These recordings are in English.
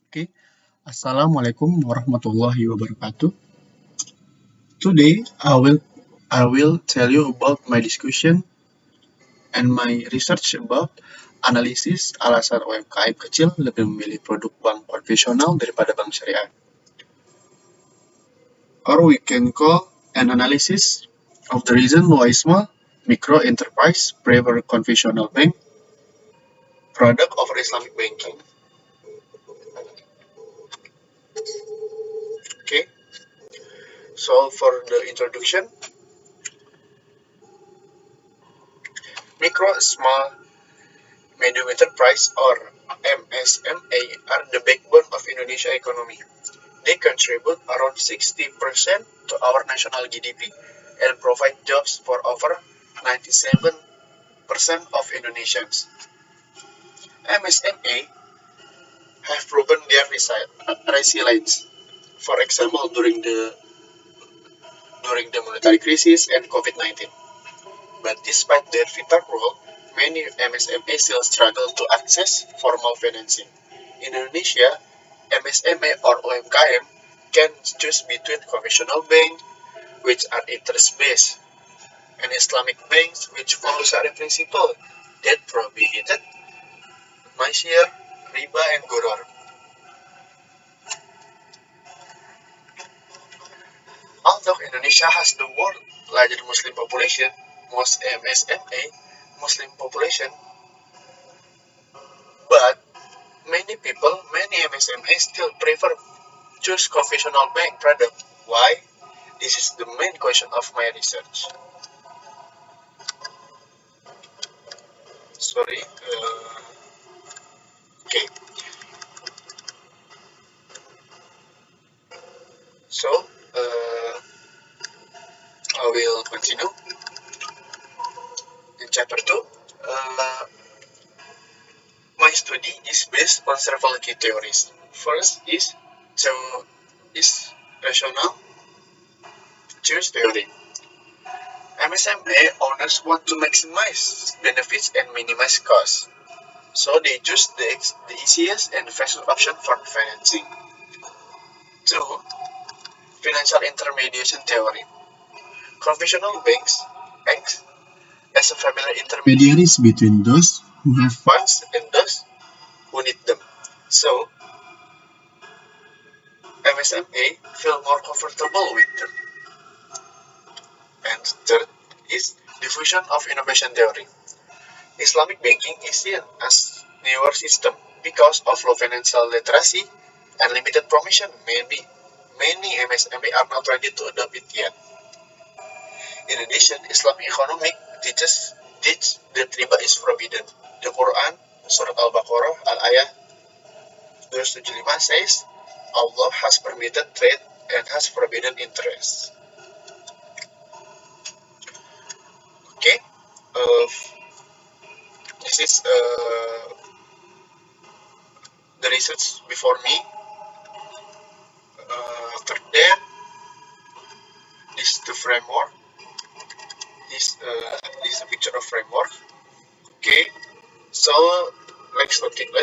Okay. Assalamualaikum warahmatullahi wabarakatuh. Today I will tell you about my discussion and my research about analisis alasan UMKM kecil lebih memilih produk bank konvensional daripada bank syariah. Or we can call an analysis of the reason why small micro enterprise prefer conventional bank product over Islamic banking. Okay. So for the introduction, micro, small, medium enterprise or MSME are the backbone of Indonesia economy. They contribute around 60% to our national GDP and provide jobs for over 97% of Indonesians. MSME have proven their resilience. For example, during the monetary crisis and COVID-19. But despite their vital role, many MSME still struggle to access formal financing. In Indonesia, MSME or UMKM can choose between conventional banks, which are interest-based, and Islamic banks, which follow Sharia principle that prohibited maisir, riba, and gurur. Although Indonesia has the world's largest Muslim population, most MSME Muslim population, but many MSMEs still prefer choose conventional bank product. Why? This is the main question of my research. Sorry. Okay. So, I will continue in chapter 2. My study is based on several key theories. First is rational choice theory. MSME owners want to maximize benefits and minimize costs, so they choose the easiest and fastest option for financing. 2. Financial intermediation theory. Conventional banks act as a familiar intermediaries between those who have funds and those who need them. So, MSME feel more comfortable with them. And third is diffusion of innovation theory. Islamic banking is seen as newer system because of low financial literacy and limited provision. Many MSME are not ready to adopt it yet. In addition, Islamic economic teach that riba is forbidden. The Quran, Surah Al-Baqarah, Al-Ayah 275 says, Allah has permitted trade and has forbidden interest. Okay, this is the research before me. After that, this is the framework. This is a picture of framework. Okay, so let's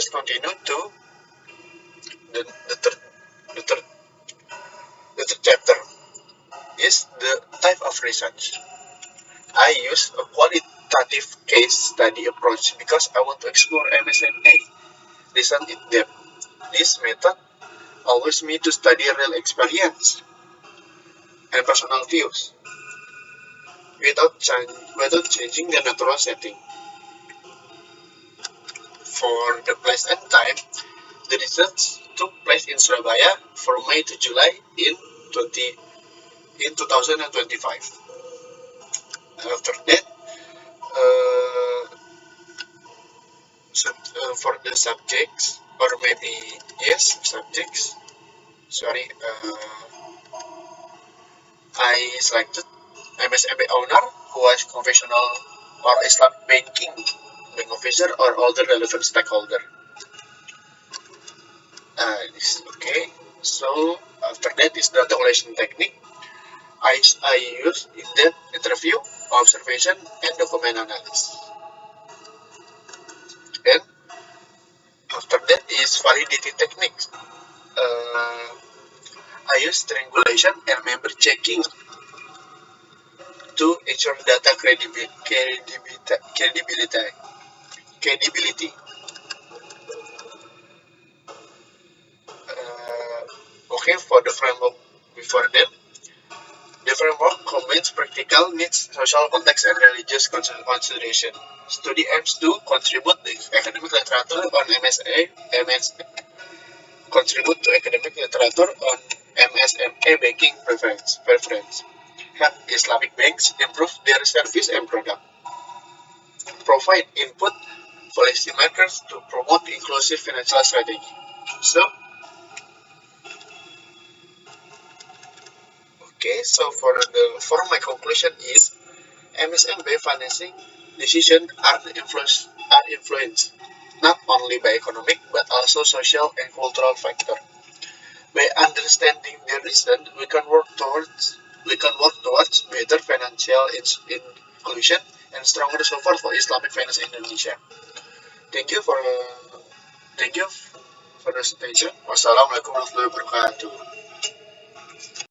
continue to the third the third the third chapter is the type of research. I use a qualitative case study approach because I want to explore MSME research in depth. This method allows me to study real experience and personal views without changing the natural setting. For the place and time, the research took place in Surabaya from May to July in 2025. After that, for the subjects, or maybe yes, subjects. Sorry, I selected MSME owner who was conventional or Islamic banking bank officer or all the relevant stakeholder. This okay. So after that is data collection technique. I use in-depth interview, observation, and document analysis. And after that is use validity techniques. I use triangulation and member checking to ensure data credibility. Okay, for the framework before that, the framework combines practical needs, social context, and religious consideration. Study aims to contribute the academic literature on contribute to academic literature on MSME banking preference. Help Islamic banks improve their service and product. Provide input policymakers to promote inclusive financial strategy. So, okay, so for my conclusion is MSMB financing decisions are influenced not only by economic but also social and cultural factors. By understanding the reason, we can work towards better financial inclusion and stronger support for Islamic finance in Indonesia. Thank you for thank you for the attention. Wassalamualaikum warahmatullahi wabarakatuh.